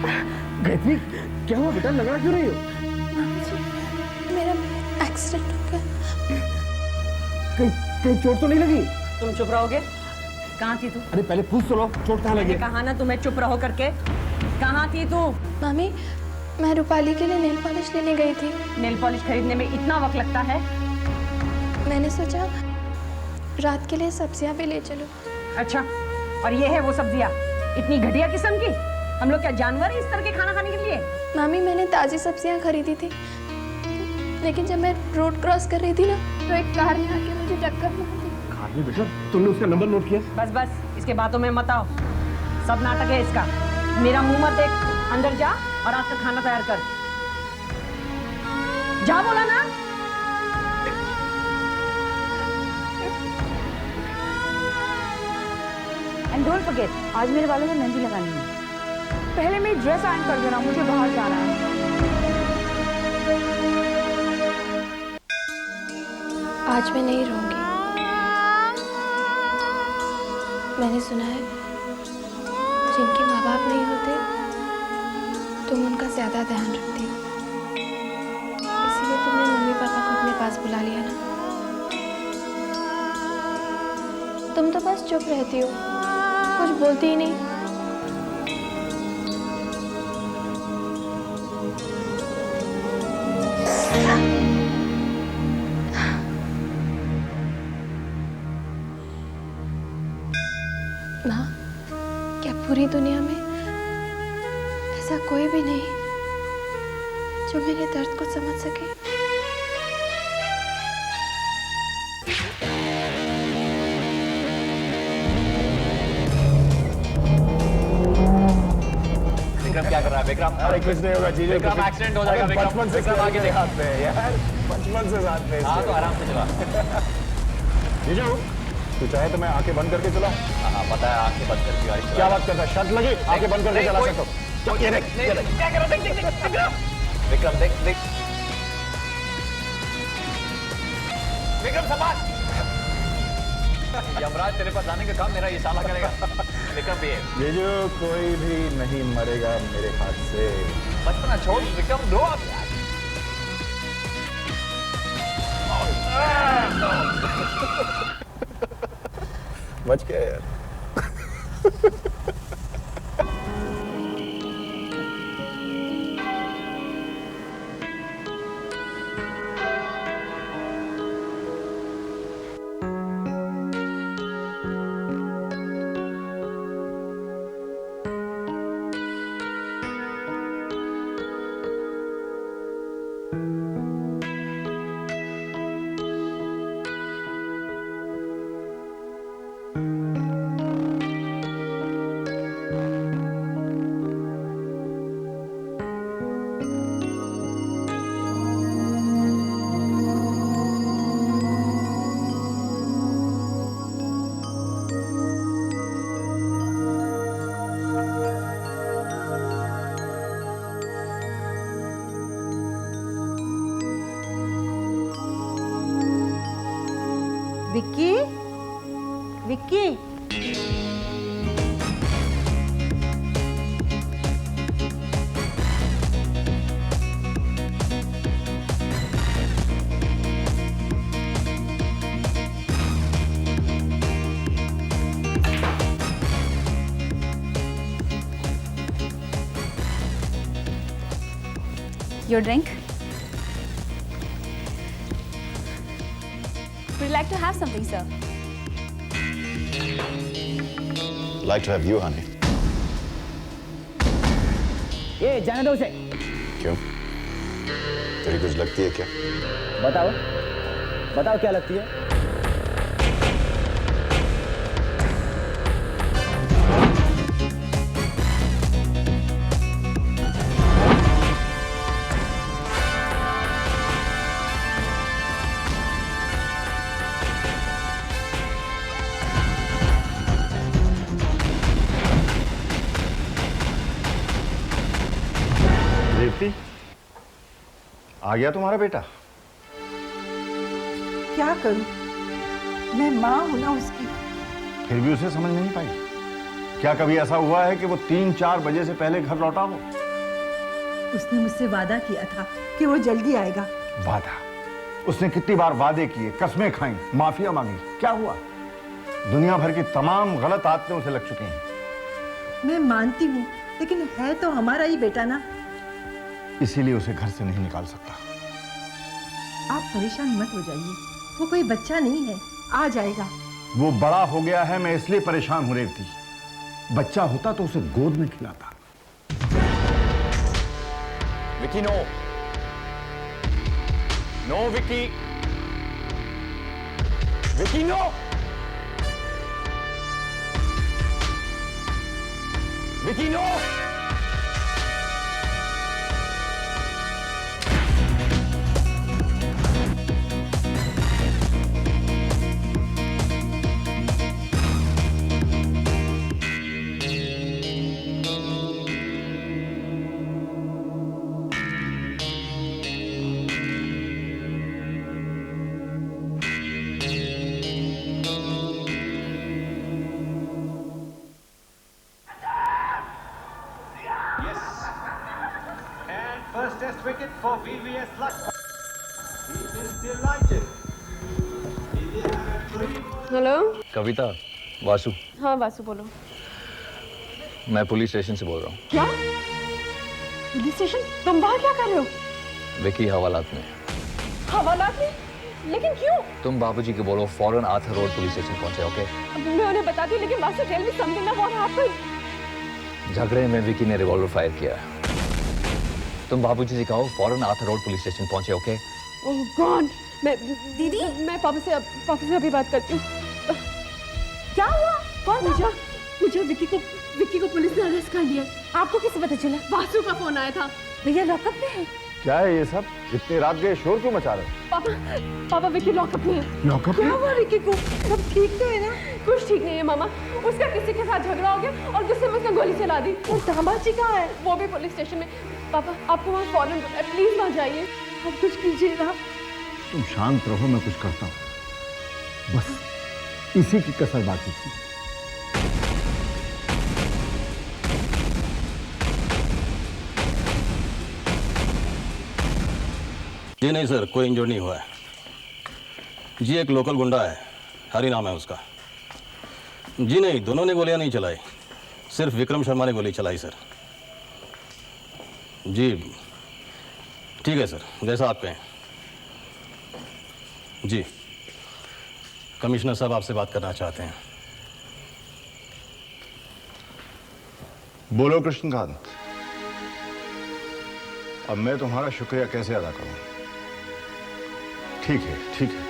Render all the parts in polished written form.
गायत्री, क्या हुआ बेटा, लगा क्यों रही हो? मेरा एक्सीडेंट हो गया। कहीं चोट तो नहीं लगी? तुम चुप रहोगे? कहाँ थी तू? अरे पहले पूछ तो लो, चोट कहाँ लगी? कहा ना तुम्हें चुप रहो करके। कहाँ थी तू? मामी, मैं रूपाली के लिए नेल पॉलिश लेने गई थी। नेल पॉलिश खरीदने में इतना वक्त लगता है? मैंने सोचा रात के लिए सब्जियां भी ले चलो। अच्छा, और ये है वो सब्जियां इतनी घटिया किस्म की? हम लोग क्या जानवर हैं इस तरह के खाना खाने के लिए? मामी, मैंने ताज़ी सब्जियां खरीदी थी, लेकिन जब मैं रोड क्रॉस कर रही थी ना, तो एक कार ने आके मुझे टक्कर मार दी। कार में? बेटा तुमने उसका नंबर नोट किया? बस बस, इसके बातों में मत आओ। सब नाटक है इसका। मेरा मुंह मत देख, अंदर जा और आज का खाना तैयार कर। जा बोला ना। एंड डोंट फॉरगेट, आज मेरे बालों में मेहंदी लगानी है। पहले मेरी ड्रेस आयरन कर देना, मुझे बाहर जाना है। आज मैं नहीं रहूंगी। मैंने सुना है जिनके माँ बाप नहीं होते तुम उनका ज्यादा ध्यान रखती हो, इसीलिए तुमने मम्मी पापा को अपने पास बुला लिया ना। तुम तो बस चुप रहती हो, कुछ बोलती ही नहीं। माँ, क्या पूरी दुनिया में ऐसा कोई भी नहीं जो मेरे दर्द को समझ सके? विक्रम क्या कर रहा है? विक्रम, अरे कुछ नहीं होगा जीजू, विक्रम एक्सीडेंट हो जाएगा। विक्रम, बचपन से विक्रम आगे देख। साथ में यार, बचपन से साथ में। हाँ तो आराम से चला। जीजू, तू चाहे तो मैं आंखें बंद करके चलाऊं? हाँ पता है, आंखें बंद करके गाड़ी चला। क्या बात करता है, शर्त लगी? आंखें बंद करके चला सकता हूं। ये देख, ये देख। क्या कर रहा है? देख देख देख विक्रम, विक्रम देख देख। विक्रम संभाल। यमराज तेरे पास आने का काम मेरा ये साला करेगा। विक्रम भी है। जीजू, कोई भी नहीं मरेगा मेरे हाथ से। बचपना छोड़ विक्रम, रो अब यार। बच गया यार। Vicky, Vicky, Your drink? Would you like to have something, sir? Like to have you, honey. ये जाने दो उसे। क्यों? तेरी कुछ लगती है क्या? बताओ, बताओ क्या लगती है? रेवती, आ गया तुम्हारा बेटा? क्या करूं, मैं माँ हूं ना उसकी। फिर भी उसे समझ नहीं पाई? क्या कभी ऐसा हुआ है कि वो 3-4 बजे से पहले घर लौटा हो? उसने मुझसे वादा किया था कि वो जल्दी आएगा। वादा? उसने कितनी बार वादे किए, कसमें खाई, माफिया मांगी, क्या हुआ? दुनिया भर की तमाम गलत आदतें उसे लग चुकी हैं। मैं मानती हूँ, लेकिन है तो हमारा ही बेटा ना। इसीलिए उसे घर से नहीं निकाल सकता। आप परेशान मत हो जाइए, वो कोई बच्चा नहीं है, आ जाएगा। वो बड़ा हो गया है, मैं इसलिए परेशान हूं रेवती। बच्चा होता तो उसे गोद में खिलाता। Vicky no, no Vicky, Vicky no, Vicky no. First test wicket for VVS Lakshman. He is delighted. Hello. Kavita, Vasu. हाँ वासु बोलो। मैं पुलिस स्टेशन से बोल रहा हूँ। क्या? Police station? तुम वहाँ क्या कर रहे हो? विकी हवालात में। हवालात में? लेकिन क्यों? तुम बाबूजी को बोलो फौरन आर्थर रोड पुलिस स्टेशन पहुंचे, ओके? मैं उन्हें बताती हूँ, लेकिन वासु टेल मी समथिंग ना व्हाट हैपेंड। झगड़े में विकी ने रिवॉल्वर फायर किया। तुम बाबूजी से कहो फौरन आर्थर रोड पुलिस स्टेशन पहुंचे, ओके? ओह गॉड, मैं दीदी, मैं पापा से अभी बात करती हूँ। क्या हुआ? कौन था? मुझे विक्की को पुलिस ने अरेस्ट कर लिया। आपको कैसे पता चला? वासु का फोन आया था। भैया लॉकअप में है। क्या है ये सब? इतनी रात गए शोर क्यों मचा रहे हो? पापा विक्की लॉकअप में है। लॉकअप में? क्या हुआ विक्की को? सब ठीक तो है ना? कुछ ठीक नहीं है मामा। उसका किसी के साथ झगड़ा हो गया और गुस्से में उसने गोली चला दी। और दामाजी कहाँ है? वो भी पुलिस स्टेशन में। पापा आपको वहाँ फौरन बुलाया, प्लीज वहाँ जाइए। आप कुछ कीजिए ना। तुम शांत रहो, मैं कुछ करता हूँ। बस इसी की कसर बाकी थी। जी नहीं सर, कोई इंजर्ड नहीं हुआ है जी। एक लोकल गुंडा है, हरी नाम है उसका। जी नहीं, दोनों ने गोलियां नहीं चलाई, सिर्फ विक्रम शर्मा ने गोली चलाई सर। जी ठीक है सर, जैसा आप कहें। जी कमिश्नर साहब आपसे बात करना चाहते हैं। बोलो कृष्णकांत, अब मैं तुम्हारा शुक्रिया कैसे अदा करूं? ठीक है, ठीक है।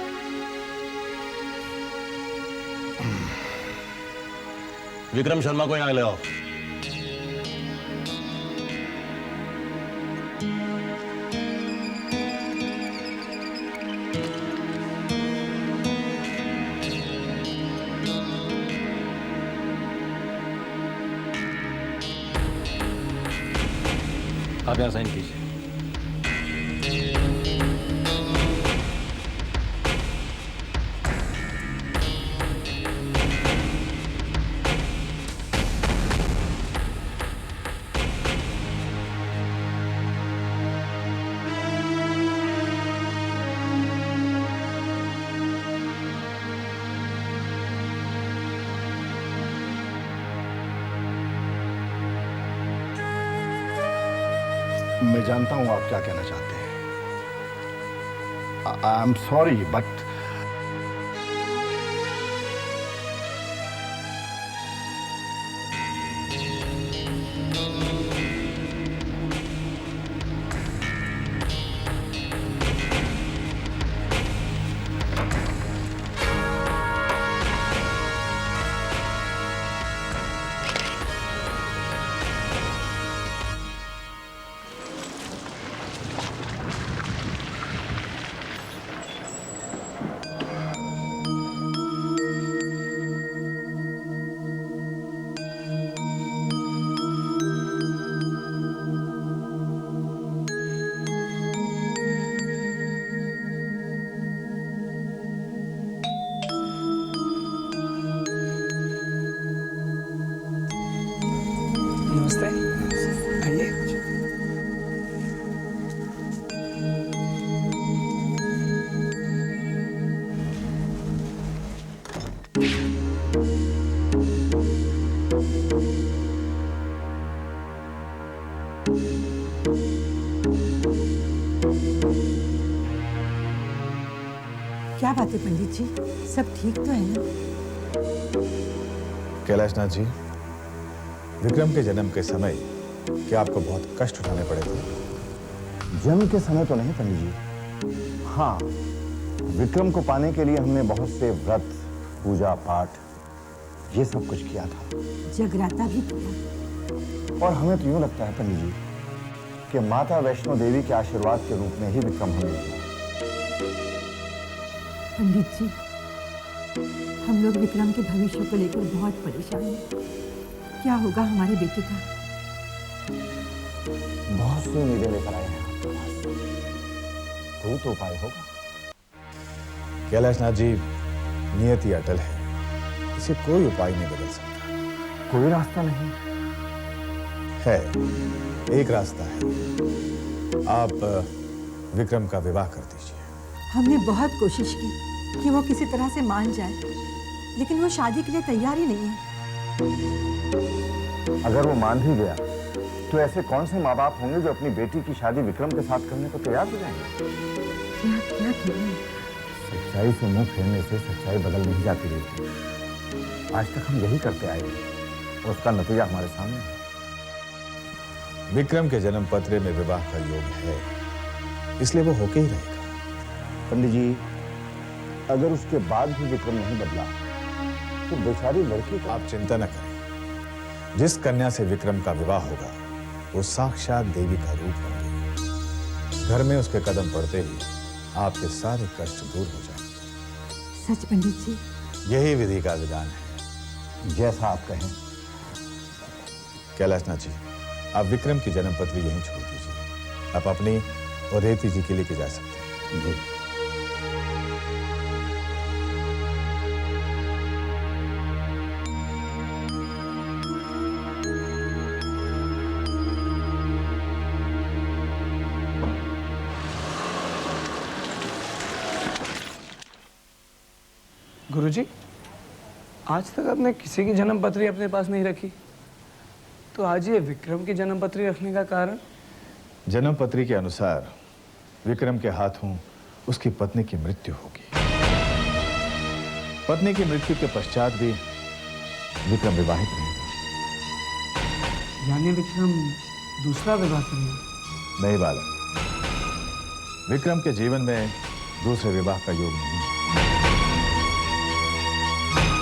विक्रम शर्मा को यहाँ ले आओ। आप यहाँ साइन कीजिए। मैं जानता हूं आप क्या कहना चाहते हैं। आई एम सॉरी बट क्या बात है पंडित जी, सब ठीक तो है ना? कैलाशनाथ जी, विक्रम के जन्म के समय क्या आपको बहुत कष्ट उठाने पड़े थे? जन्म के समय तो नहीं पंडित जी। हाँ, विक्रम को पाने के लिए हमने बहुत से व्रत, पूजा पाठ, ये सब कुछ किया था। जगराता भी किया। और हमें तो यूं लगता है पंडित जी कि माता वैष्णो देवी के आशीर्वाद के रूप में ही विक्रम हमें मिला। पंडित जी, हम लोग विक्रम के भविष्य को लेकर बहुत परेशान हैं। क्या होगा हमारे बेटे का? बहुत सी उम्मीदें लेकर आए हैं आपके पास, कोई तो उपाय होगा। कैलाशनाथ जी, नियति अटल है, इसे कोई उपाय नहीं बदल सकता। कोई रास्ता नहीं है, एक रास्ता है। आप विक्रम का विवाह कर दीजिए। हमने बहुत कोशिश की कि वो किसी तरह से मान जाए, लेकिन वो शादी के लिए तैयार ही नहीं है। अगर वो मान भी गया तो ऐसे कौन से माँ बाप होंगे जो अपनी बेटी की शादी विक्रम के साथ करने को तैयार हो जाएंगे? क्या करें? सच्चाई से मुंह फेरने से सच्चाई बदल नहीं जाती रहती। आज तक हम यही करते आए हैं और उसका नतीजा हमारे सामने है। विक्रम के जन्म पत्र में विवाह का योग है, इसलिए वो होके ही रहेगा। पंडित जी, अगर उसके बाद भी विक्रम नहीं बदला तो बेचारी लड़की का। आप चिंता न करें, जिस कन्या से विक्रम का विवाह होगा वो साक्षात देवी का रूप होगी। घर में उसके कदम पड़ते ही आपके सारे कष्ट दूर हो जाएंगे। सच पंडित जी? यही विधि का विधान है। जैसा आप कहें। कैलाशनाथ जी, आप विक्रम की जन्मपत्री यहीं छोड़ दीजिए। आप अपनी और रेती जी के लेके जा सकते हैं। जी। गुरुजी, आज तक आपने किसी की जन्मपत्री अपने पास नहीं रखी, तो आज ये विक्रम की जन्मपत्री रखने का कारण? जन्मपत्री के अनुसार विक्रम के हाथों उसकी पत्नी की मृत्यु होगी। पत्नी की मृत्यु के पश्चात भी विक्रम विवाहित रहेगा। यानी विक्रम दूसरा विवाह करेगा? नहीं बालक, विक्रम के जीवन में दूसरे विवाह का योग नहीं।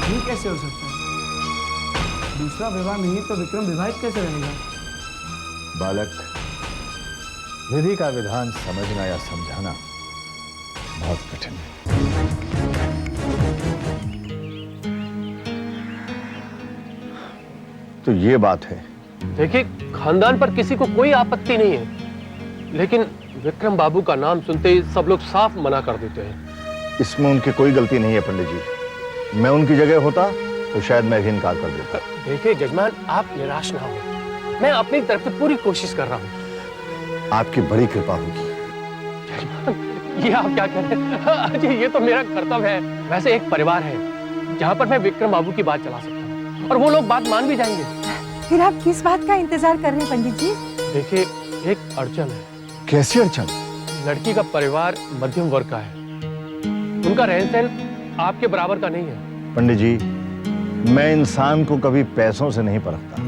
ये कैसे हो सकता है? दूसरा विवाह नहीं तो विक्रम विवाहित कैसे रहेगा? बालक, विधि का विधान समझना या समझाना बहुत कठिन है। तो ये बात है। देखिए, खानदान पर किसी को कोई आपत्ति नहीं है, लेकिन विक्रम बाबू का नाम सुनते ही सब लोग साफ मना कर देते हैं। इसमें उनकी कोई गलती नहीं है पंडित जी। मैं उनकी जगह होता तो शायद मैं भी इनकार कर देता। देखिए जजमान, आप निराश ना हो, मैं अपनी तरफ से पूरी कोशिश कर रहा हूँ। आपकी बड़ी कृपा होगी। जजमान, ये आप क्या कह रहे हैं? अजय, ये तो मेरा कर्तव्य है। वैसे एक परिवार है जहाँ पर मैं विक्रम बाबू की बात चला सकता हूँ और वो लोग बात मान भी जाएंगे। फिर आप किस बात का इंतजार कर रहे हैं पंडित जी? देखिए, एक अड़चन है। कैसी अड़चन? लड़की का परिवार मध्यम वर्ग का है, उनका रहन सहन आपके बराबर का नहीं है। पंडित जी, मैं इंसान को कभी पैसों से नहीं परखता।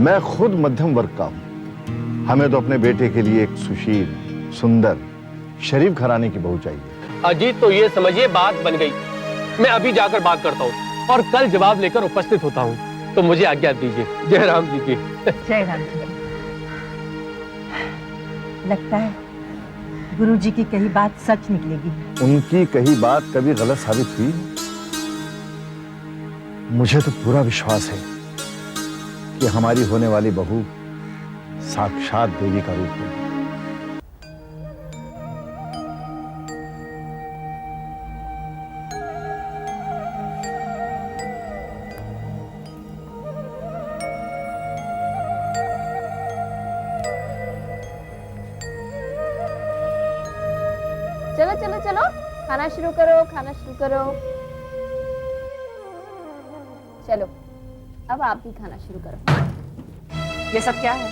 मैं खुद मध्यम वर्ग का हूं। हमें तो अपने बेटे के लिए एक सुशील, सुंदर, शरीफ घराने की बहू चाहिए। अजीत, तो ये समझिए बात बन गई। मैं अभी जाकर बात करता हूँ और कल जवाब लेकर उपस्थित होता हूँ। तो मुझे आज्ञा दीजिए। जय राम जी की। जय राम जी की। लगता है गुरुजी की कही बात सच निकलेगी। उनकी कही बात कभी गलत साबित हुई? मुझे तो पूरा विश्वास है कि हमारी होने वाली बहू साक्षात देवी का रूप है। चलो चलो चलो, खाना शुरू करो, खाना शुरू करो। चलो, अब आप भी खाना शुरू करो। ये सब क्या है?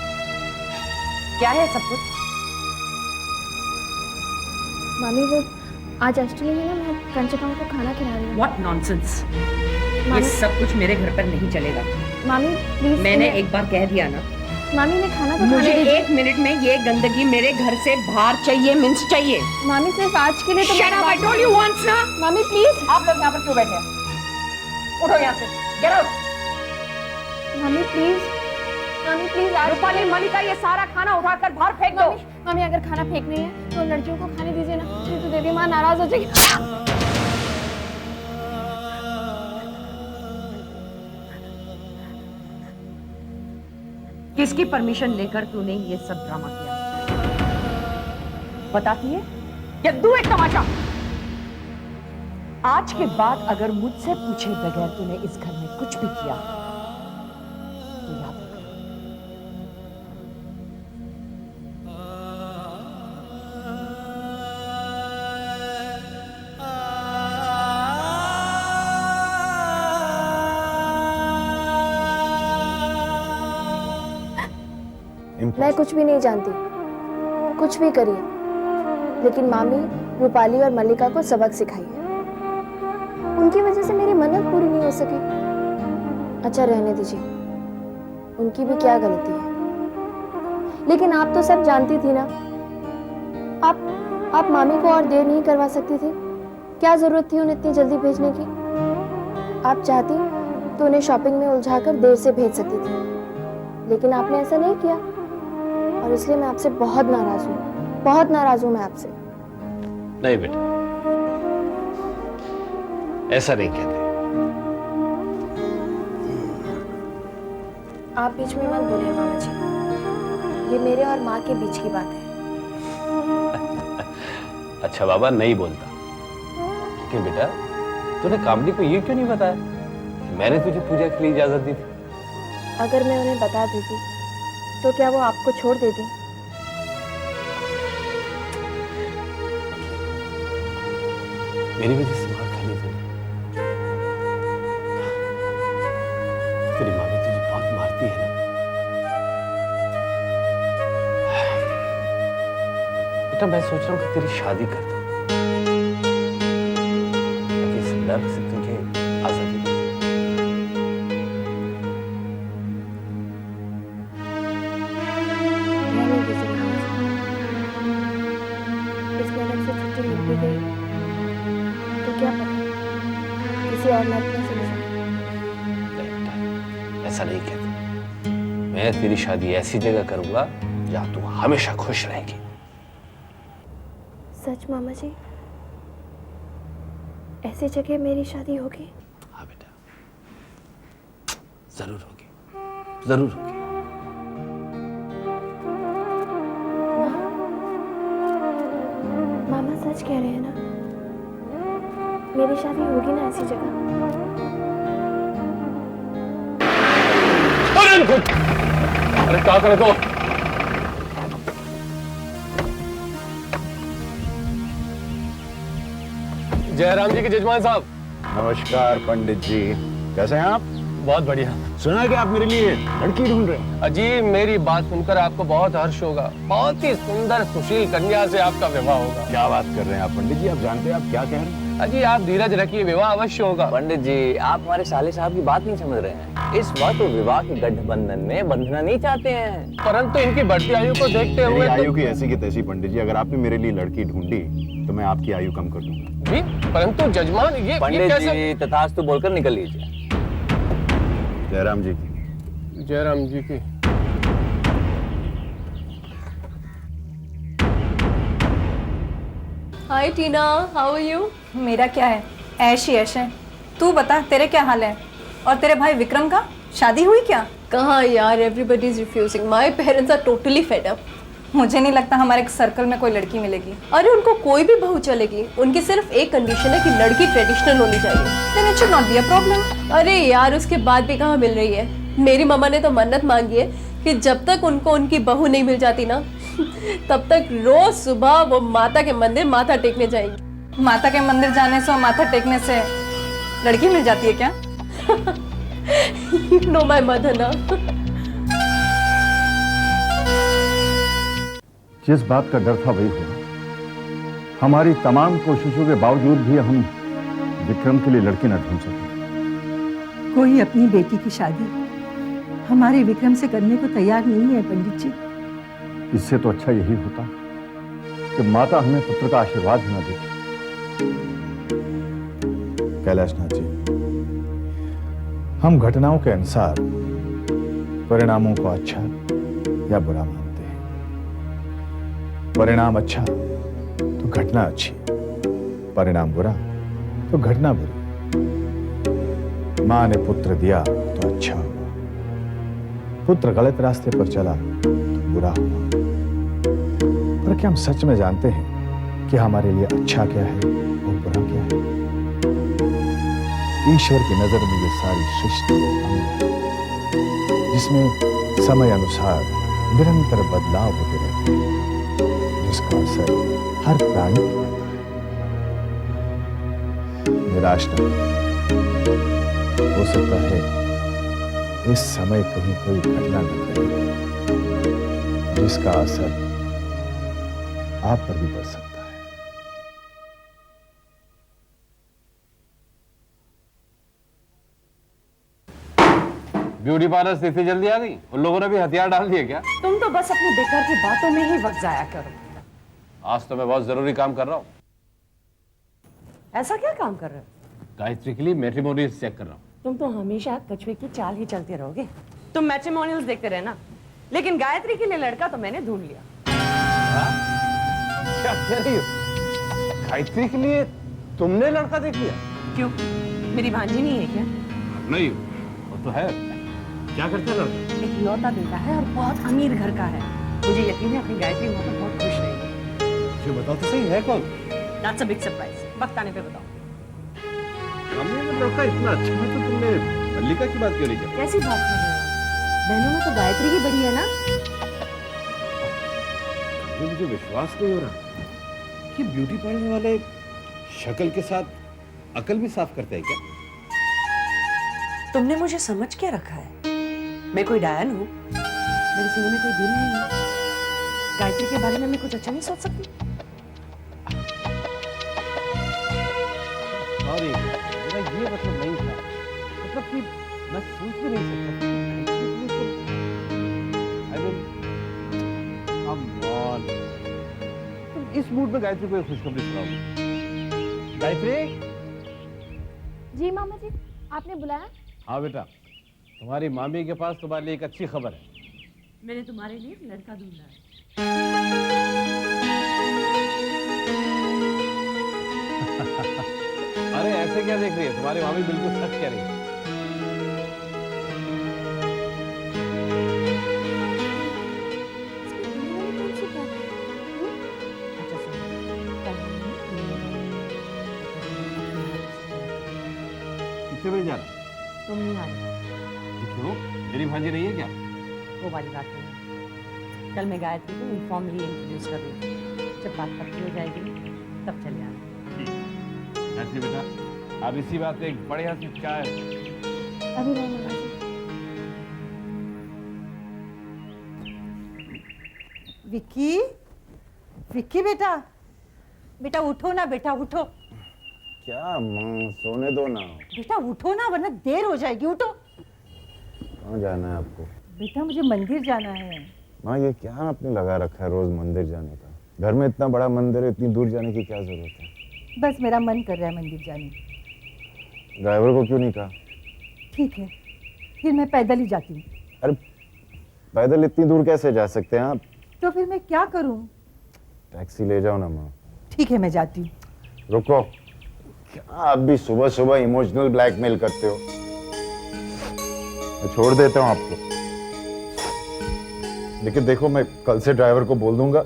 क्या है सब कुछ? मामी वो आज अष्टमी है ना, मैं कंचकाओं को खाना खिला रही हूँ। What nonsense! ये सब कुछ मेरे घर पर नहीं चलेगा। मामी प्लीज, मैंने एक बार कह दिया ना। मामी ने खाना तो मुझे खाने दीजिए। 1 मिनट में ये गंदगी मेरे घर से बाहर चाहिए, मीन्स चाहिए। मामी सिर्फ आज के लिए तो Shut up, I told you once ना। मामी प्लीज। आप लोग यहाँ पर क्यों बैठे हैं? उठो यहाँ से, get out। मामी प्लीज, मामी प्लीज आज रूपाली, मलिका, ये सारा खाना उठाकर बाहर फेंक दो। मामी अगर खाना फेंक नहीं है तो लड़कियों को खाने दीजिए ना, नहीं तो देवी माँ नाराज हो जाएगी। किसकी परमिशन लेकर तूने ये सब ड्रामा किया? बताती है या तू एक तमाशा? आज के बाद अगर मुझसे पूछे बगैर तूने इस घर में कुछ भी किया तो याद रख। मैं कुछ भी नहीं जानती, कुछ भी करिए, लेकिन मामी रूपाली और मल्लिका को सबक सिखाइए। उनकी वजह से मेरी मन्नत पूरी नहीं हो सकी। अच्छा रहने दीजिए, उनकी भी क्या गलती है। लेकिन आप तो सब जानती थी ना, आप मामी को और देर नहीं करवा सकती थी। क्या जरूरत थी उन्हें इतनी जल्दी भेजने की? आप चाहती तो उन्हें शॉपिंग में उलझाकर देर से भेज सकती थी, लेकिन आपने ऐसा नहीं किया और इसलिए मैं आपसे बहुत नाराज हूँ, बहुत नाराज हूँ मैं आपसे। नहीं बेटा, ऐसा नहीं कहते। आप बीच में मत बोलिए मामा जी, ये मेरे और माँ के बीच की बात है। अच्छा बाबा, नहीं बोलता, लेकिन बेटा तूने कामनी को ये क्यों नहीं बताया? मैंने तुझे पूजा के लिए इजाजत दी थी। अगर मैं उन्हें बता देती तो क्या वो आपको छोड़ देती? मेरी वजह से मार खा ली तूने। तेरी मामी तुझे बहुत मारती है ना बेटा। मैं सोच रहा हूँ कि तेरी शादी कर दूं, ताकि इस नर्क से तुझे आजादी दे। रहने दीजिए मामा जी। इस मेहनत से छुट्टी मिल भी गई तो क्या पता किसी और नर्क में चले जाए। ऐसा नहीं कहता। मैं तेरी शादी ऐसी जगह करूंगा जहां तू हमेशा खुश रहेगी। सच मामा जी, ऐसी जगह मेरी शादी होगी? हाँ बेटा, जरूर होगी, जरूर होगी। मामा सच कह रहे हैं ना? मेरी शादी होगी ना ऐसी जगह? अरे क्या करे तो? जयराम जी के जजमान साहब। नमस्कार पंडित जी, कैसे हैं आप? बहुत बढ़िया। सुना है कि आप मेरे लिए लड़की ढूंढ रहे हैं? अजी मेरी बात सुनकर आपको बहुत हर्ष होगा। बहुत ही सुंदर सुशील कन्या से आपका विवाह होगा। क्या बात कर रहे हैं आप पंडित जी? आप जानते हैं आप क्या कह रहे हैं? अजी आप धीरज रखिए, विवाह अवश्य होगा। पंडित जी, आप हमारे साले साहब की बात नहीं समझ रहे हैं। इस वक्त वो विवाह के गठबंधन में बंधना नहीं चाहते हैं, परंतु इनकी बढ़ती आयु को देखते मेरी हुए आयु की ऐसी की तैसी पंडित जी, अगर आपने मेरे लिए लड़की ढूंढी तो मैं आपकी आयु कम कर दूंगा। जी, परंतु जजमान ये पंडित कैसे? जी तथास्तु बोलकर निकल लीजिए। जयराम जी की। जयराम जी की। हाय टीना, हाउ आर यू? मेरा क्या है, ऐश ही ऐश है। तू बता, तेरे क्या हाल है? और तेरे भाई विक्रम का शादी हुई क्या? कहाँ यार, everybody is refusing. My parents are totally fed up. मुझे नहीं लगता हमारे सर्कल में कोई लड़की मिलेगी। अरे उनको कोई भी बहू चलेगी, उनकी सिर्फ एक कंडीशन है कि लड़की ट्रेडिशनल होनी चाहिए। Then it should not be a problem। अरे यार, उसके बाद भी कहाँ मिल रही है? मेरी मम्मा ने तो मन्नत मांगी है कि जब तक उनको उनकी बहू नहीं मिल जाती ना, तब तक रोज सुबह वो माता के मंदिर माथा टेकने जाएंगी। माता के मंदिर जाने से और माथा टेकने से लड़की मिल जाती है क्या? You know my mother ना। जिस बात का डर था वही हुआ। हमारी तमाम कोशिशों के बावजूद भी हम विक्रम के लिए लड़की न ढूंढ सके। कोई अपनी बेटी की शादी हमारे विक्रम से करने को तैयार नहीं है पंडित जी। इससे तो अच्छा यही होता कि माता हमें पुत्र का आशीर्वाद ही न देती। कैलाशनाथ जी, हम घटनाओं के अनुसार परिणामों को अच्छा या बुरा मानते हैं। परिणाम अच्छा तो घटना अच्छी, परिणाम बुरा तो घटना बुरी। मां ने पुत्र दिया तो अच्छा हुआ, पुत्र गलत रास्ते पर चला तो बुरा हुआ। पर क्या हम सच में जानते हैं कि हमारे लिए अच्छा क्या है और बुरा क्या है? ईश्वर की नजर में ये सारी सृष्टि अंग है, जिसमें समय अनुसार निरंतर बदलाव होते रहते हैं, जिसका असर हर प्राणी पर पड़ता है। निराश न हो सकता है इस समय कहीं कोई घटना घट रही है जिसका असर आप पर भी पड़ सकता है। ब्यूटी पार्लर स्थिति जल्दी आ गई? उन लोगों ने भी हथियार डाल दिए क्या? तुम तो बस अपनी बेकार की बातों में ही वक्त जाया करो। आज तो मैं बहुत जरूरी काम कर रहा हूँ। ऐसा क्या काम कर रहे हो? गायत्री के लिए मैट्रिमोनियल्स चेक कर रहा हूँ। तुम तो हमेशा कछुए की चाल ही चलते रहोगे। तुम मैट्रिमोनियल्स देखते रहना, लेकिन गायत्री के लिए लड़का तो मैंने ढूंढ लिया। क्या कह रही हो? गायत्री के लिए तुमने लड़का देख लिया? क्यों, मेरी भांजी नहीं है क्या? नहीं, वो तो है। क्या करता है लड़का? एक लौता बेटा है और बहुत अमीर घर का है। मुझे यकीन है अपनी गायत्री वहां पर बहुत खुश रहेगी। मुझे बताओ तो सही, है कौन? That's a big surprise। वक्त आने पे बताओ। मम्मी में लड़का इतना अच्छा है तो तुमने मल्लिका की बात क्यों नहीं की? कैसी बात कर रहे हो? बहनों में तो गायत्री ही बड़ी है ना। मुझे विश्वास नहीं हो रहा कि ब्यूटी पार्लर वाले शक्ल के साथ अकल भी साफ करते हैं क्या? तुमने मुझे समझ क्या रखा है? मैं कोई डायन हूँ? मेरे सीने में कोई दिल नहीं है। गायत्री के बारे में मैं कुछ अच्छा नहीं सोच सकती? सॉरी, मेरा ये मतलब नहीं था। मतलब कि मैं सोच भी नहीं सकता। तुम इस मूड में गायत्री को एक खुशखबरी सुनाओ। गायत्री? जी मामा जी, आपने बुलाया? हाँ बेटा, तुम्हारी मामी के पास तुम्हारे लिए एक अच्छी खबर है। मैंने तुम्हारे लिए लड़का ढूंढा है। अरे ऐसे क्या देख रही है? तुम्हारी मामी बिल्कुल सच कह रही है। कितने बजे जाना? तुम नहीं आ रहे। क्यों? मेरी भांजी नहीं है क्या? वो वाली बात नहीं। कल मैं गायत्री को इनफॉर्मली इंट्रोड्यूस कर दूँ। जब बात पक्की हो जाएगी तब चले आना। गायत्री बेटा, अब इसी बात पे एक बढ़िया सी चाय। अभी नहीं मामा जी। विक्की, विक्की बेटा, बेटा उठो ना, बेटा उठो। क्या माँ, सोने दो ना। बेटा उठो ना वरना देर हो जाएगी, उठो। कहाँ जाना है आपको? बेटा मुझे मंदिर जाना है। माँ ये क्या आपने लगा रखा है रोज मंदिर जाने का? घर में इतना बड़ा मंदिर है, इतनी दूर जाने की क्या जरूरत है? बस मेरा मन कर रहा है मंदिर जाने की। ड्राइवर को क्यों नहीं कहा? ठीक है, फिर मैं पैदल ही जाती हूँ। अरे पैदल इतनी दूर कैसे जा सकते हैं आप? तो फिर मैं क्या करूँ? टैक्सी ले जाओ ना माँ। ठीक है मैं जाती हूँ। रुको, क्या आप भी सुबह सुबह इमोशनल ब्लैकमेल करते हो? मैं छोड़ देता हूँ आपको, लेकिन देखो मैं कल से ड्राइवर को बोल दूंगा,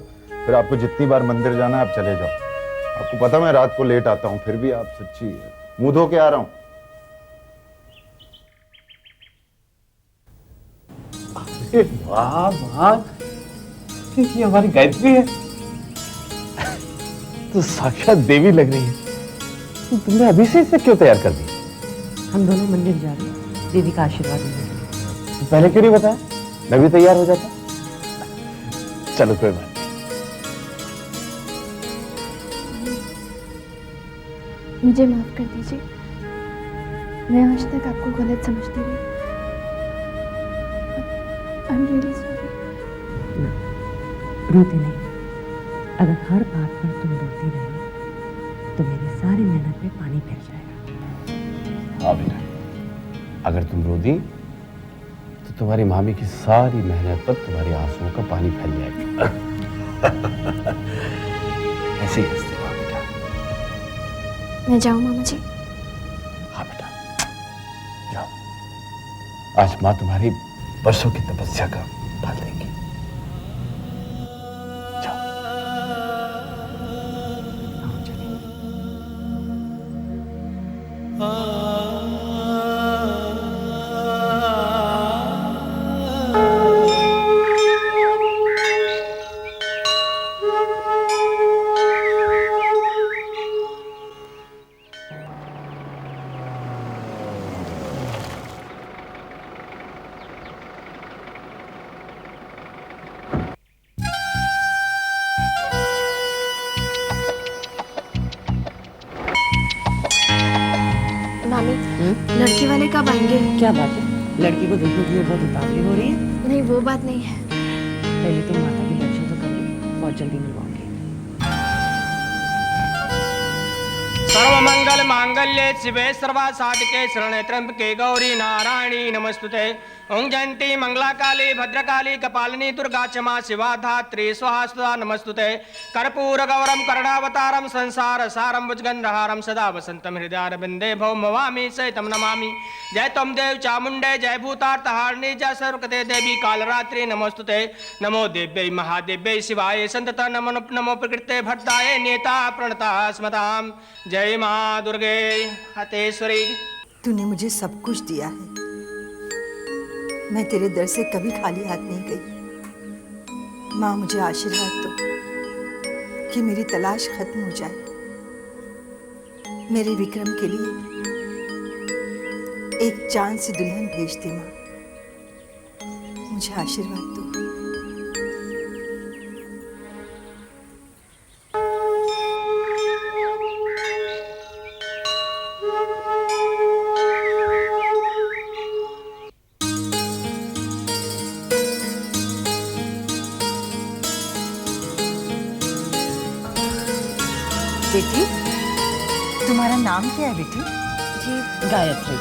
फिर आपको जितनी बार मंदिर जाना है आप चले जाओ। आपको पता मैं रात को लेट आता हूँ, फिर भी आप सच्ची मुंह धो के आ रहा हूँ। वाह वाह, ये हमारी गायत्री है तो साक्षात देवी लग रही है। तो तुमने अभी से इसे क्यों तैयार कर दी? हम दोनों मंदिर जा रहे हैं देवी का आशीर्वाद लेने। तो पहले क्यों नहीं बताया? मैं भी तैयार हो जाता। चलो कोई बात नहीं, मुझे माफ कर दीजिए, मैं आज तक आपको गलत समझती रही। I am really sorry. रोती नहीं। अगर हर बात पर तुम रोती रहे तो मेरी सारी मेहनत पे पानी फिर जाएगा। हाँ बेटा, अगर तुम रो दी तो तुम्हारी मामी की सारी मेहनत पर तुम्हारे आंसुओं का पानी फैल जाएगा। ऐसे ही हंसते रहो बेटा। मैं जाऊं मामा जी? हाँ बेटा, जाओ। आज माँ तुम्हारी बरसों की तपस्या का फल देंगी। मामी, लड़की वाले कब आएंगे? क्या बात है, लड़की को देखने के लिए बहुत उतावली हो रही है? नहीं, वो बात नहीं है। पहले तुम माता के दर्शन तो कर लो, बहुत जल्दी मिलवाऊंगी। सर्वमंगल मांगल्ये शिवे सर्वासाधिके शरण्ये त्र्यंबके गौरी नारायणी नमस्तुते। ओं जयंती मंगला काली भद्रकाली कपालिनी दुर्गा क्षमा शिवा धात्री स्वाहा स्वधा नमस्तुते। कर्पूर गौरम करुणावतारम संसार सारम भुजगंधहारम सदा वसंतम हृदयारविंदे भौमवामी सहितम नमामि। जय तम देव चामुंडे जय भूतार्तहारिणी जय सर्वकते देवी कालरात्रि नमस्तुते। नमो देव्यै महादेव्यै शिवाय संतत नमो नमो प्रकृते भट्टाय नेता प्रणता स्मताम। जय माँ दुर्गे हतेश्वरी। तूने मुझे सब कुछ दिया है, मैं तेरे दर से कभी खाली हाथ नहीं गई। माँ, मुझे आशीर्वाद दो कि मेरी तलाश खत्म हो जाए। मेरे विक्रम के लिए एक चांद सी दुल्हन भेज दे माँ, मुझे आशीर्वाद दो। बेटी, तुम्हारा नाम क्या है बेटी? जी गायत्री।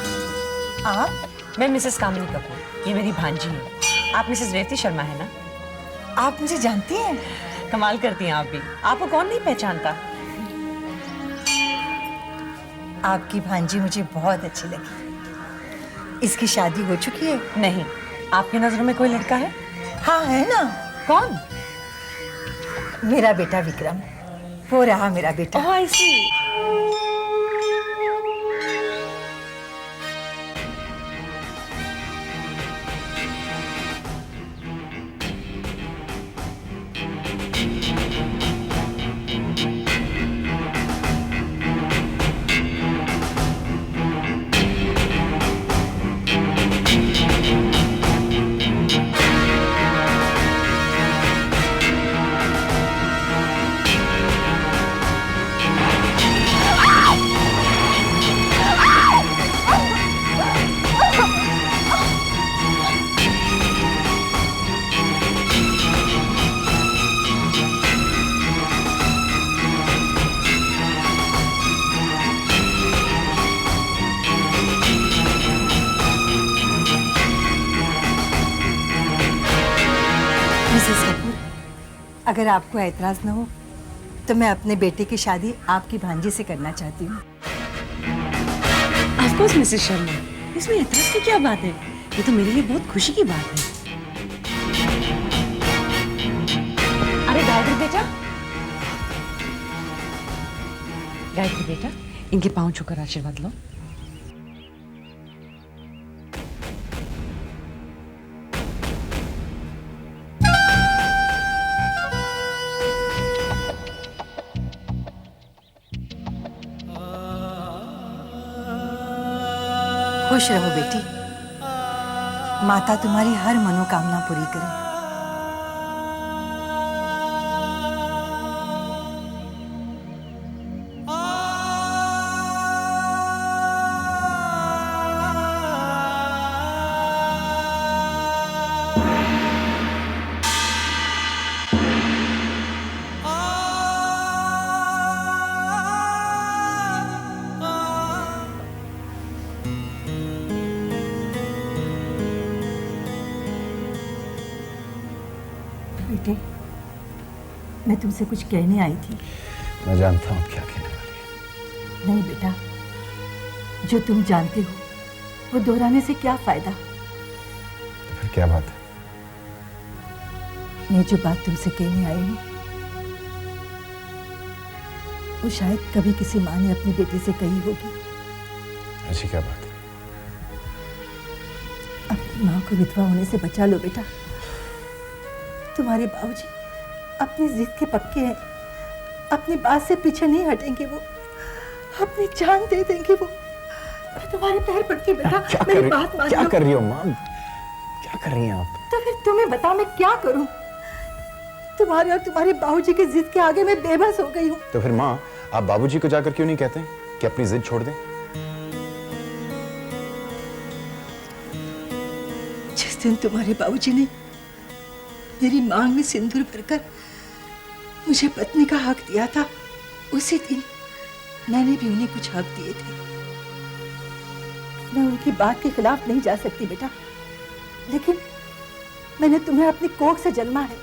आप? मैं मिसेस कामिनी कपूर, ये मेरी भांजी है। आप मिसेस रेवती शर्मा है ना? आप मुझे जानती हैं? कमाल करती हैं आप भी, आपको कौन नहीं पहचानता। आपकी भांजी मुझे बहुत अच्छी लगी। इसकी शादी हो चुकी है? नहीं। आपकी नजरों में कोई लड़का है? हाँ है ना। कौन? मेरा बेटा विक्रम, वो रहा मेरा बेटा। ओह, आई सी। मिसेस कपूर, अगर आपको एतराज न हो तो मैं अपने बेटे की शादी आपकी भांजी से करना चाहती हूँ। ऑफ कोर्स मिसेस शर्मा, इसमें एतराज की क्या बात है? ये तो मेरे लिए बहुत खुशी की बात है। अरे गायत्री बेटा, गायत्री बेटा, इनके पांव छूकर आशीर्वाद लो। खुश रहो बेटी, माता तुम्हारी हर मनोकामना पूरी करे। बेटे, मैं तुमसे कुछ कहने आई थी। मैं जानता हूँ क्या कहने वाली है। नहीं बेटा, जो तुम जानते हो वो दोहराने से क्या फायदा। तो फिर क्या बात है? मैं जो बात तुमसे कहने आई हूँ वो शायद कभी किसी माँ ने अपनी बेटी से कही होगी। ऐसी क्या बात है? अपनी माँ को विधवा होने से बचा लो बेटा। तुम्हारे बाबूजी अपनी जिद के पक्के हैं, अपनी बात से पीछे नहीं हटेंगे। वो अपनी जान दे देंगे। वो मैं तुम्हारे पैर पड़ती बेटा, मेरी बात मान लो। क्या कर रही हो माँ? क्या कर रही हैं आप? तो फिर तुम्हें बताओ मैं क्या करूं? तुम्हारे और तुम्हारे बाबूजी की जिद के आगे मैं बेबस हो गई हूँ। तो फिर माँ, आप बाबूजी को जाकर क्यों नहीं कहते कि अपनी जिद छोड़ दें? जिस दिन तुम्हारे बाबूजी ने मेरी मांग में सिंदूर भरकर मुझे पत्नी का हक दिया था, उसी दिन मैंने भी उन्हें कुछ हक दिए थे। मैं उनकी बात के खिलाफ नहीं जा सकती बेटा, लेकिन मैंने तुम्हें अपनी कोख से जन्मा है,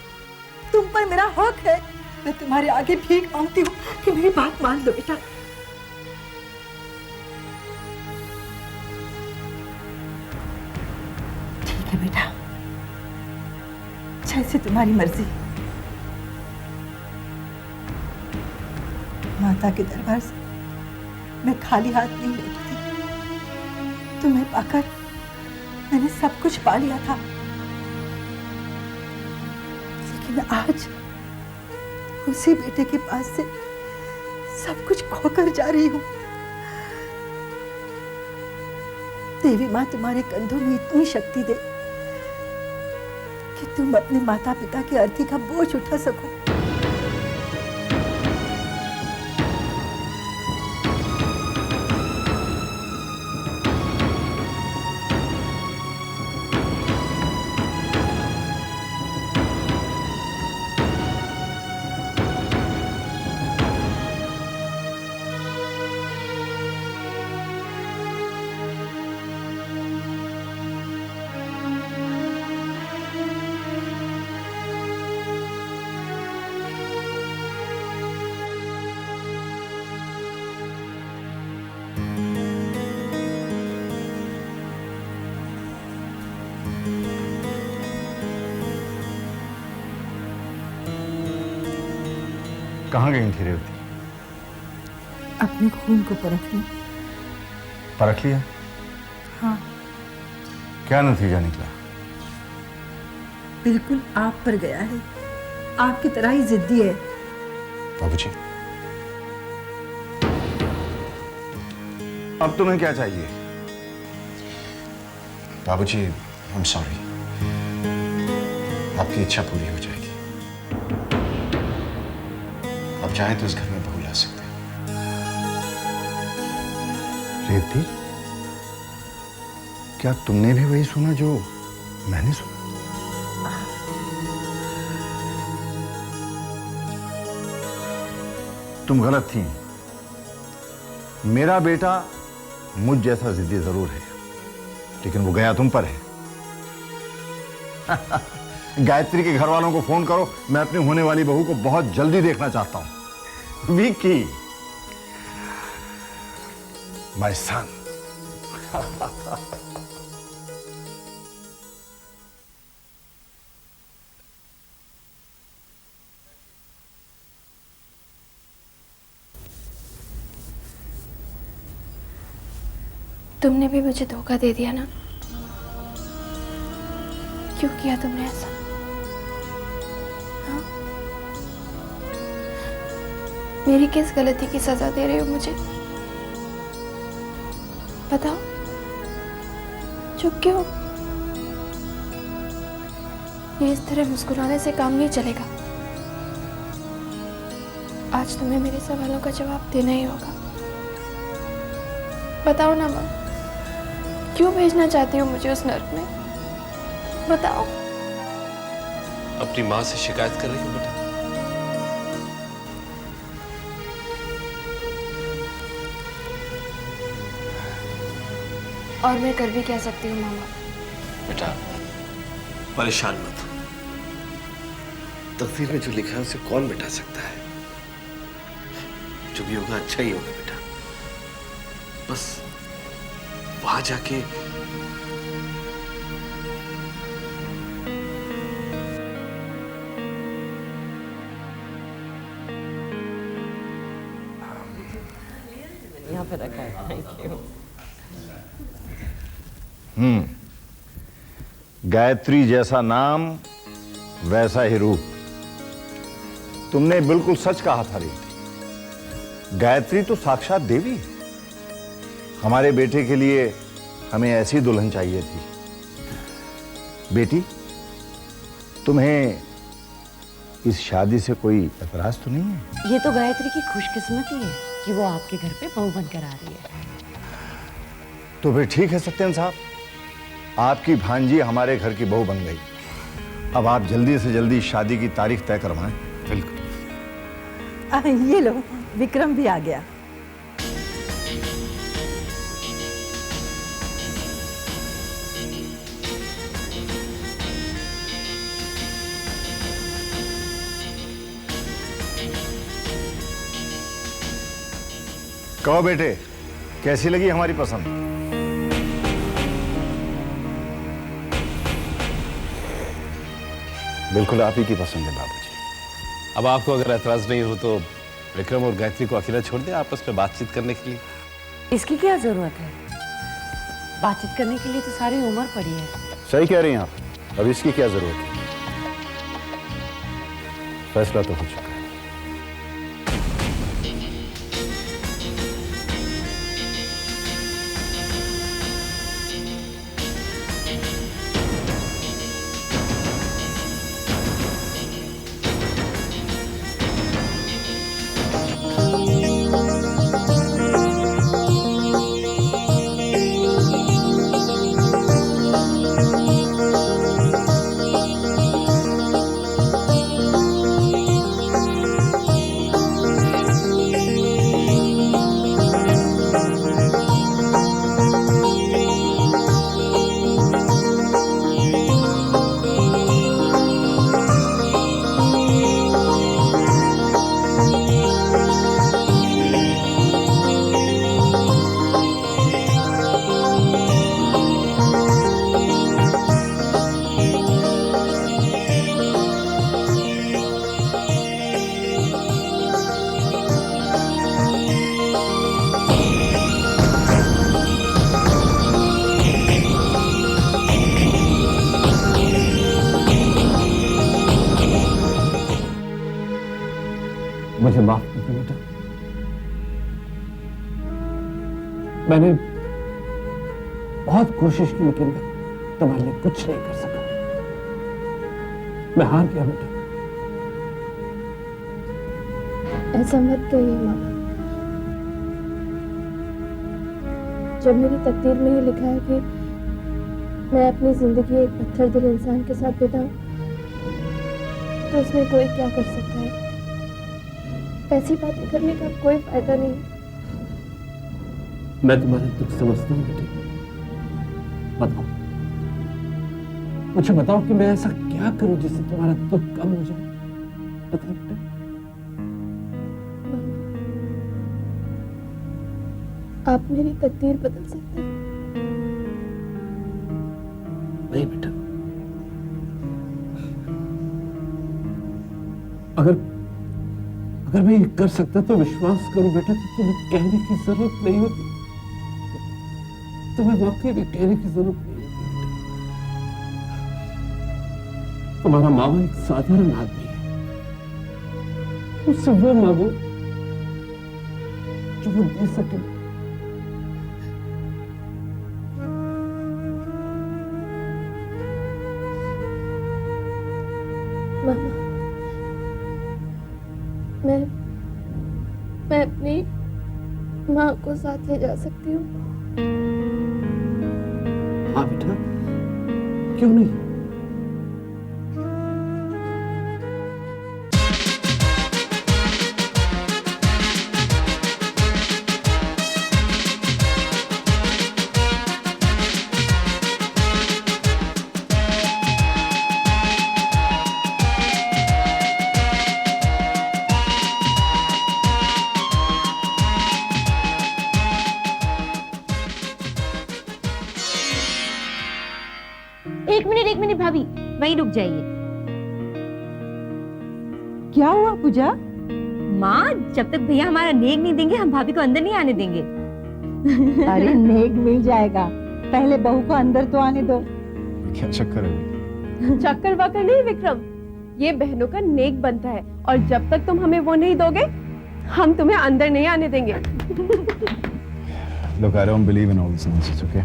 तुम पर मेरा हक है। मैं तुम्हारे आगे भीख मांगती हूँ कि मेरी बात मान लो बेटा। ठीक है बेटा, जैसे तुम्हारी मर्जी। माता के दरबार से मैं खाली हाथ नहीं लौटी थी। तुम्हें पाकर मैंने सब कुछ पा लिया था, लेकिन आज उसी बेटे के पास से सब कुछ खोकर जा रही हूँ। देवी माँ तुम्हारे कंधों में इतनी शक्ति दे कि तुम अपने माता पिता की अर्थी का बोझ उठा सको। कहाँ गई थी रेवती? अपने खून को परखने। परख लिया? हाँ। क्या नतीजा निकला? बिल्कुल आप पर गया है, आपकी तरह ही जिद्दी है। बाबूजी, अब तुम्हें क्या चाहिए? बाबूजी, आई एम सॉरी। आपकी इच्छा पूरी हो जाएगी। आप चाहें तो इस घर में बहू ला सकते हैं। रेवती, क्या तुमने भी वही सुना जो मैंने सुना? तुम गलत थी। मेरा बेटा मुझ जैसा जिद्दी जरूर है, लेकिन वो गया तुम पर है। गायत्री के घर वालों को फोन करो, मैं अपनी होने वाली बहू को बहुत जल्दी देखना चाहता हूं। Vicky, my son. तुमने भी मुझे धोखा दे दिया ना? क्यों किया तुमने ऐसा? हाँ? मेरी किस गलती की सजा दे रहे हो मुझे? बताओ, चुप क्यों? ये इस तरह मुस्कुराने से काम नहीं चलेगा। आज तुम्हें मेरे सवालों का जवाब देना ही होगा। बताओ ना माँ, क्यों भेजना चाहती हो मुझे उस नर्क में? बताओ। अपनी माँ से शिकायत कर रही हो बेटा? और मैं कर भी क्या सकती हूँ मामा? बेटा, परेशान मत हो। तकदीर में जो लिखा है उसे कौन मिटा सकता है? जो भी होगा अच्छा ही होगा बेटा। बस वहां जाके यहाँ पे रखा है। Thank you. गायत्री जैसा नाम वैसा ही रूप। तुमने बिल्कुल सच कहा था रीति। गायत्री तो साक्षात देवी है। हमारे बेटे के लिए हमें ऐसी दुल्हन चाहिए थी। बेटी, तुम्हें इस शादी से कोई एतराज तो नहीं है? ये तो गायत्री की खुशकिस्मती है कि वो आपके घर पे बहू बनकर आ रही है। तो फिर ठीक है सत्यन साहब, आपकी भांजी हमारे घर की बहू बन गई। अब आप जल्दी से जल्दी शादी की तारीख तय करवाएं। बिल्कुल। ये लो, विक्रम भी आ गया। कहो बेटे, कैसी लगी हमारी पसंद? बिल्कुल आप ही की पसंद है बाबूजी। अब आपको अगर ऐतराज नहीं हो तो विक्रम और गायत्री को अकेला छोड़ दें आपस में बातचीत करने के लिए। इसकी क्या जरूरत है? बातचीत करने के लिए तो सारी उम्र पड़ी है। सही कह रही हैं आप। अब इसकी क्या जरूरत है? फैसला तो हो चुका है। मुझे माफ कर दो बेटा। मैंने बहुत कोशिश की लेकिन मैं तुम्हारे लिए कुछ नहीं कर सका। मैं हार गया बेटा। ऐसा मत कहिए मामा। जब मेरी तकदीर में ही लिखा है कि मैं अपनी जिंदगी एक पत्थर दिल इंसान के साथ बिताऊं, तो उसमें कोई क्या कर सकता है? ऐसी बातें करने का कोई फायदा नहीं। मैं तुम्हारा दुख समझता हूँ बेटी। बताओ, मुझे बताओ कि मैं ऐसा क्या करूं जिससे तुम्हारा दुख कम हो जाए। बताओ बेटा। आप मेरी तकदीर बदल सकते हैं। नहीं बेटा, अगर मैं ये कर सकता तो विश्वास करो बेटा कि तुम्हें कहने की जरूरत नहीं होती। तुम्हें वाकई में कहने की जरूरत नहीं होती बेटा। तुम्हारा मामा एक साधारण आदमी है। उससे वो मांगो जो वो दे सके। मामा, मैं अपनी माँ को साथ ले जा सकती हूँ? हाँ बेटा, क्यों नहीं। भाभी वहीं रुक जाइए। क्या हुआ पूजा? माँ, जब तक भैया हमारा नेक नहीं देंगे हम भाभी को अंदर नहीं आने देंगे। अरे नेक मिल जाएगा, पहले बहू को अंदर तो आने दो। क्या चक्कर है? चक्कर वक्कर नहीं विक्रम, ये बहनों का नेक बनता है और जब तक तुम हमें वो नहीं दोगे हम तुम्हें अंदर नहीं आने देंगे। Look, I don't believe in all this nonsense, okay?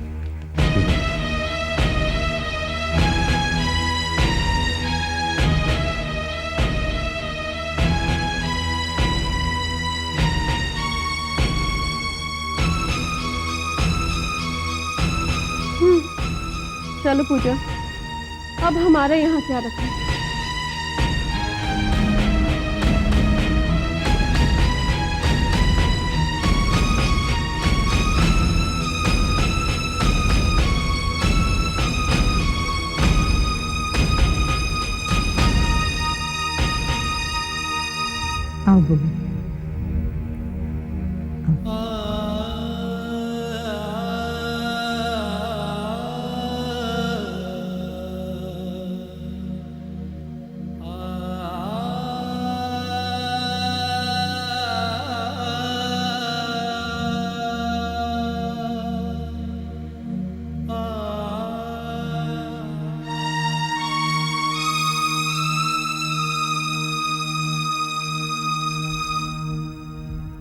चलो पूजा, अब हमारे यहाँ क्या रखा? आओ बहू।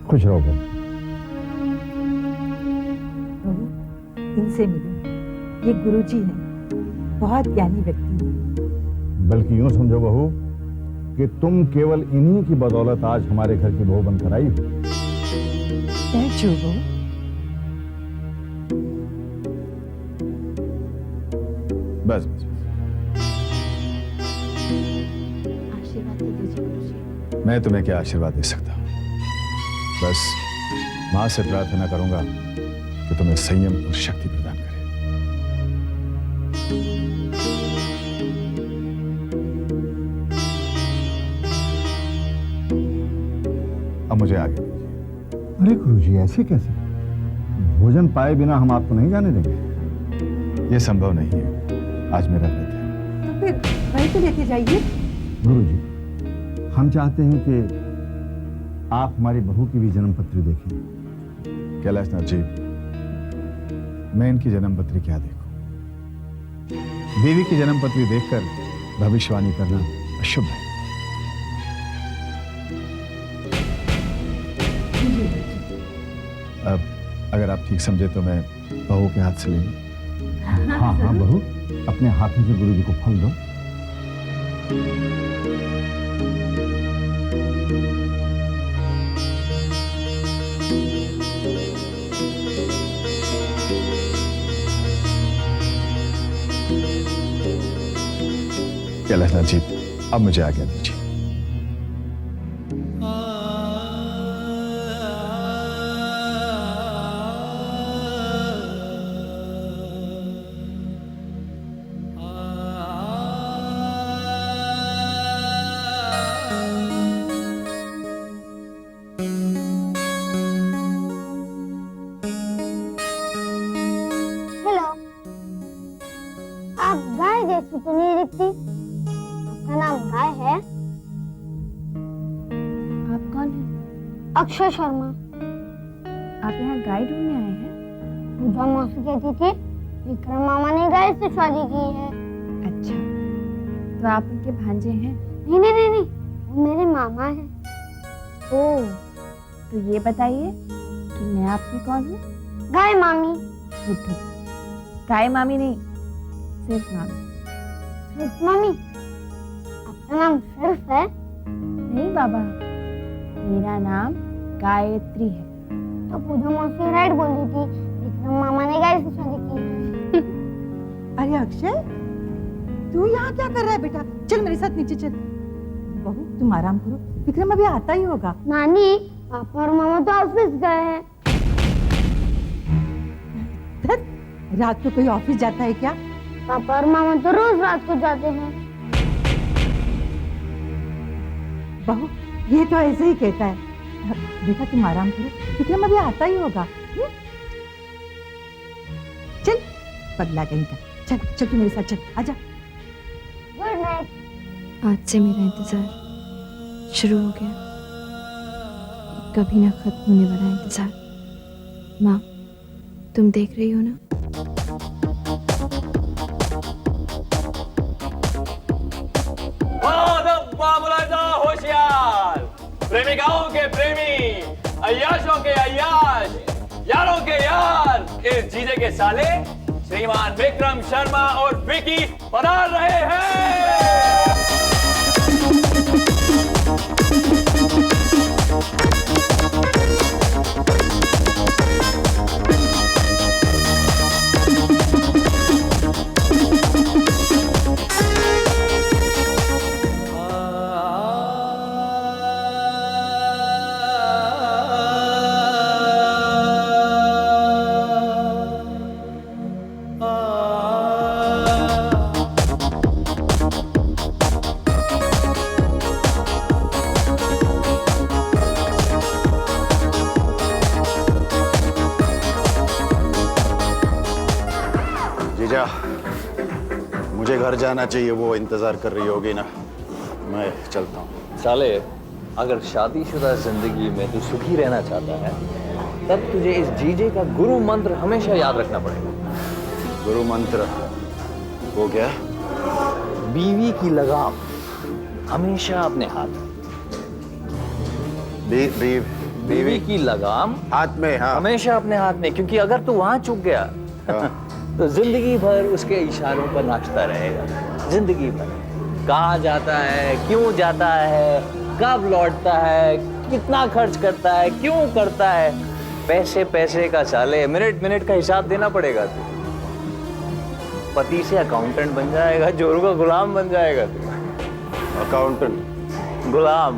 खुश रहो बहू। बहू, इनसे मिलो, ये गुरुजी हैं, बहुत ज्ञानी व्यक्ति हैं। बल्कि यूं समझो बहू कि तुम केवल इन्हीं की बदौलत आज हमारे घर की बहू बनकर आई हो। बैठो बहू। बस बस आशीर्वाद दे दीजिए गुरुजी। मैं तुम्हें क्या आशीर्वाद दे सकता हूँ? बस मां से प्रार्थना करूंगा कि तुम्हें संयम और शक्ति प्रदान करे। अब मुझे आगे दीजिए। अरे गुरुजी, ऐसे कैसे? भोजन पाए बिना हम आपको नहीं जाने देंगे। यह संभव नहीं है, आज मेरा व्रत है। तो फिर वहीं तो लेके जाइए। गुरुजी, हम चाहते हैं कि आप हमारी बहू की भी जन्मपत्री देखें। कैलाशनाथ जी, मैं इनकी जन्मपत्री क्या देखूं? देवी की जन्मपत्री देखकर भविष्यवाणी करना अशुभ है। अब अगर आप ठीक समझे तो मैं बहू के हाथ से ले लूं। हाँ हाँ बहू, अपने हाथों से गुरुजी को फल दो। कैलाशनाथ जी, अब मुझे आज्ञा दीजिए। हेलो, आप गाय जैसी तो नहीं दिखती। आपका नाम गाय है? आप कौन हैं? अक्षय शर्मा। आप यहाँ गाय ढूंढने आए हैं? पूजा मौसी कहती थी विक्रम मामा ने गाय से शादी की है। अच्छा, तो आप उनके भांजे हैं? नहीं नहीं नहीं नहीं, वो मेरे मामा हैं। ओह, तो ये बताइए कि मैं आपकी कौन हूँ? गाय मामी। बुद्धू, गाय मामी नहीं, सिर्फ मामी। सिर्फ मामी? आपका नाम सिर्फ है? नहीं बाबा, मेरा नाम गायत्री है। तो पूजा मौसी राइट बोल रही थी, विक्रम मामा ने गाय से शादी की है। अरे अक्षय, तू यहाँ क्या कर रहा है बेटा? चल मेरे साथ नीचे चल। बहू तुम आराम करो, विक्रम अभी आता ही होगा। नानी, पापा और मामा तो ऑफिस गए हैं। रात को कोई ऑफिस जाता है क्या? पापा और मामा तो रोज रात को जाते हैं। बहू ये तो ऐसे ही कहता है। बेटा तुम आराम करो, विक्रम अभी आता ही होगा। चल पगला कहीं का, चल चल तू मेरे साथ चल, आजा। आज से मेरा इंतज़ार शुरू हो गया, कभी ना खत्म होने वाला इंतज़ार। माँ, तुम देख रही हो ना? होशियार, प्रेमिकाओं के प्रेमी, अय्याशों के अय्याश, यारों के यार, इस जीजे के साले श्रीमान विक्रम शर्मा और विकी पधार रहे हैं। जीजा, मुझे घर जाना चाहिए, वो इंतजार कर रही होगी ना, मैं चलता हूँ। साले, अगर शादीशुदा जिंदगी में तू सुखी रहना चाहता है तब तुझे इस जीजे का गुरु मंत्र हमेशा याद रखना पड़ेगा। गुरु मंत्र वो क्या? बीवी की लगाम हमेशा अपने हाथ में। बीवी की लगाम हाथ में, हाँ, हमेशा अपने हाथ में, क्योंकि अगर तू वहां चूक गया तो जिंदगी भर उसके इशारों पर नाचता रहेगा। जिंदगी भर कहाँ जाता है, क्यों जाता है, कब लौटता है, कितना खर्च करता है, क्यों करता है, पैसे पैसे का साले, मिनट मिनट का हिसाब देना पड़ेगा तू। पति से अकाउंटेंट बन जाएगा, जोरू का गुलाम बन जाएगा तू। अकाउंटेंट गुलाम।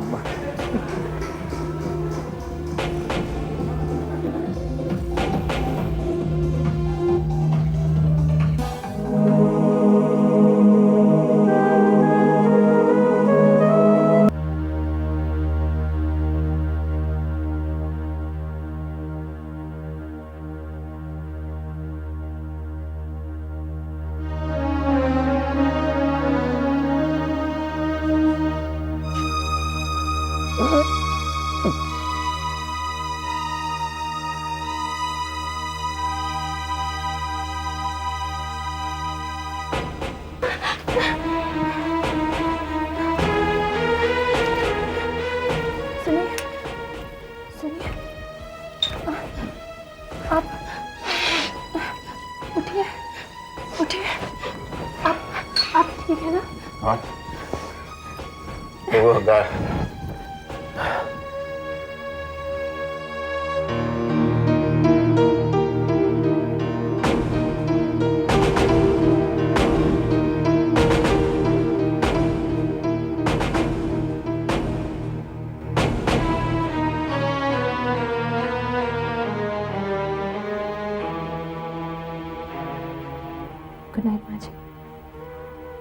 गुड नाइट माँ जी।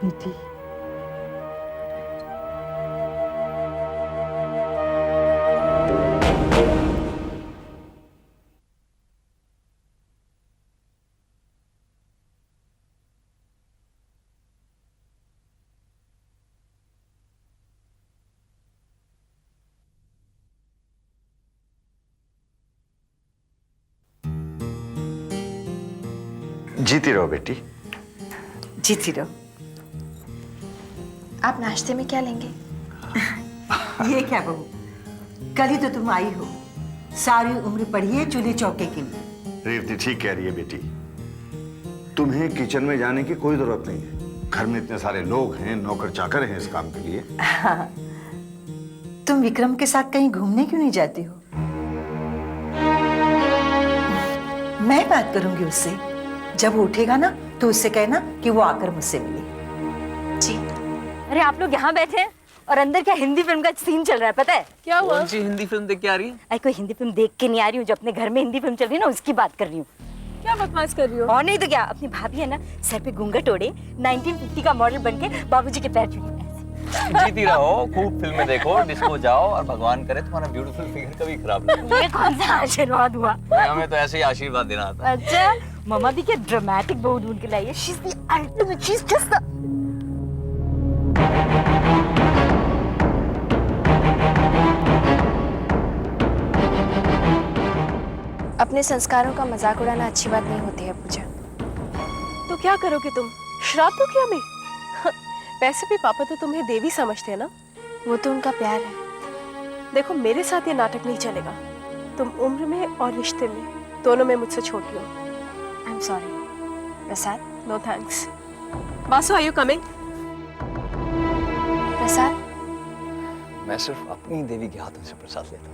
बेटी, जीती रहो बेटी, जीती रहो। आप नाश्ते में क्या लेंगे? ये क्या बहू, कल ही तो तुम आई हो, सारी उम्र पड़ी है चूल्हे चौके के लिए। रेवती ठीक कह रही है बेटी, तुम्हें किचन में जाने की कोई जरूरत नहीं है। घर में इतने सारे लोग हैं, नौकर चाकर हैं इस काम के लिए। हाँ, तुम विक्रम के साथ कहीं घूमने क्यों नहीं जाती हो? मैं बात करूंगी उससे, जब वो उठेगा ना तो उससे कहना कि वो आकर मुझसे मिले। जी। अरे आप लोग यहाँ बैठे हैं और अंदर क्या हिंदी फिल्म का सीन चल रहा है, पता है? क्या हुआ? कौन सी हिंदी फिल्म देख के आ रही है? अरे कोई हिंदी फिल्म देख के नहीं आ रही हूँ, जो अपने घर में हिंदी फिल्म चल रही है ना उसकी बात कर रही हूँ। क्या बकवास कर रही हो? और नहीं तो क्या, अपनी भाभी है ना सर पे घूंघट ओढ़े 1950 का मॉडल बनके बाबूजी के पैर छूती। जीती रहो, खूब फिल्में देखो, डिस्को जाओ और भगवान करे तुम्हारा ब्यूटीफुल फिगर कभी खराब ना हो। ये कौन सा आशीर्वाद हुआ? हमें तो ऐसे ही आशीर्वाद देना आता है। अच्छा, मम्मा भी क्या ड्रामेटिक बहू ढूंढ के लाई है। She is the ultimate, she is just the अपने संस्कारों का मजाक उड़ाना अच्छी बात नहीं होती है पूजा। तो क्या करोगे तुम? श्राप दोगे हमें? वैसे भी पापा तो तुम्हें देवी समझते हैं ना। वो तो उनका प्यार है। देखो मेरे साथ ये नाटक नहीं चलेगा। तुम उम्र में और रिश्ते में दोनों में मुझसे छोटी हो। I am sorry. Prasad? No thanks. Basu, are you coming? Prasad? मैं सिर्फ अपनी देवी के हाथों से प्रसाद लेता हूँ।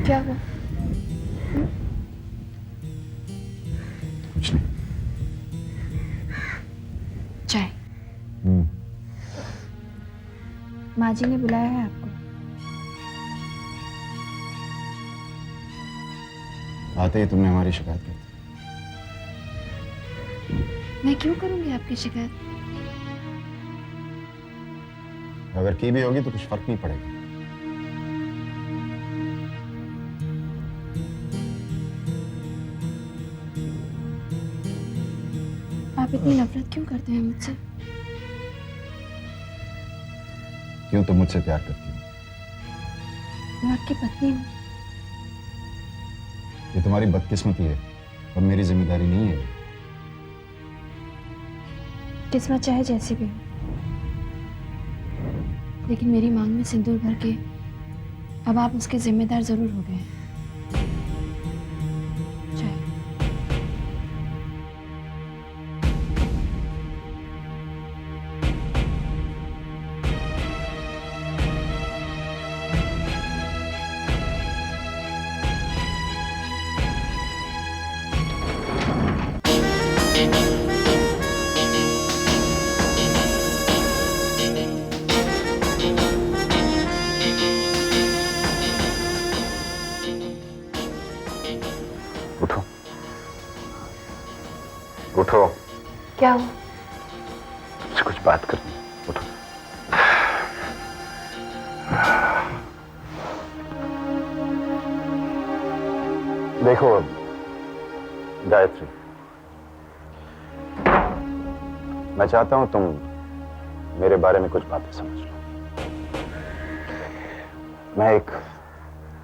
क्या हुआ? कुछ नहीं। चाय? माँ जी ने बुलाया है आपको। आते ही तुमने हमारी शिकायत कर दी। मैं क्यों करूंगी आपकी शिकायत? अगर की भी होगी तो कुछ फर्क नहीं पड़ेगा। आप इतनी नफरत क्यों करते हैं मुझसे? क्यों तुम मुझसे प्यार करती हो? मैं आपकी पत्नी हूँ। ये तुम्हारी बदकिस्मती है और मेरी जिम्मेदारी नहीं है। किस्मत चाहे जैसी भी हो, लेकिन मेरी मांग में सिंदूर भर के अब आप उसके जिम्मेदार जरूर हो गए हैं। उठो, उठो। क्या हुआ? तुमसे कुछ बात करनी है। उठो। देखो गायत्री, मैं चाहता हूं तुम मेरे बारे में कुछ बातें समझ लो। मैं एक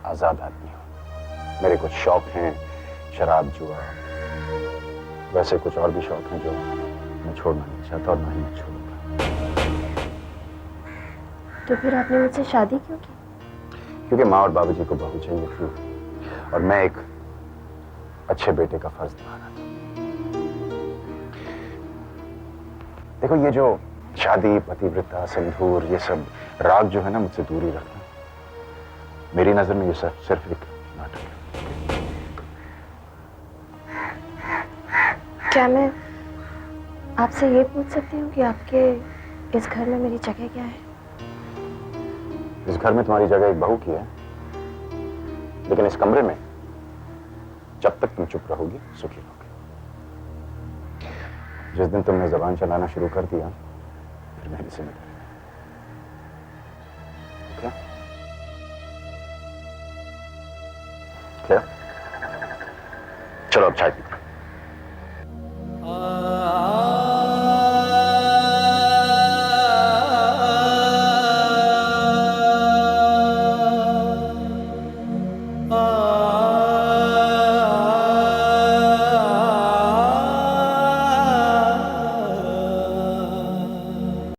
आजाद आदमी हूं। मेरे कुछ शौक हैं, शराब, जुआ, वैसे कुछ और भी शौक हैं जो मैं छोड़ना नहीं चाहता और ना ही मैं छोड़ूंगा। तो फिर आपने मुझसे शादी क्यों की? क्योंकि माँ और बाबूजी को बहू चाहिए थी और मैं एक अच्छे बेटे का फर्ज निभा रहा था। देखो ये जो शादी, पतिव्रता, सिंदूर, ये सब राग जो है ना, मुझसे दूर ही रखना। मेरी नजर में ये सब सिर्फ एक नाटक है। क्या मैं आपसे ये पूछ सकती हूँ कि आपके इस घर में मेरी जगह क्या है? इस घर में तुम्हारी जगह एक बहू की है, लेकिन इस कमरे में जब तक तुम चुप रहोगी सुखी रहोगी। जिस दिन तुमने जबान चलाना शुरू कर दिया फिर मेरी जिम्मेदारी। क्या? क्या? चलो अब चाय पीते हैं।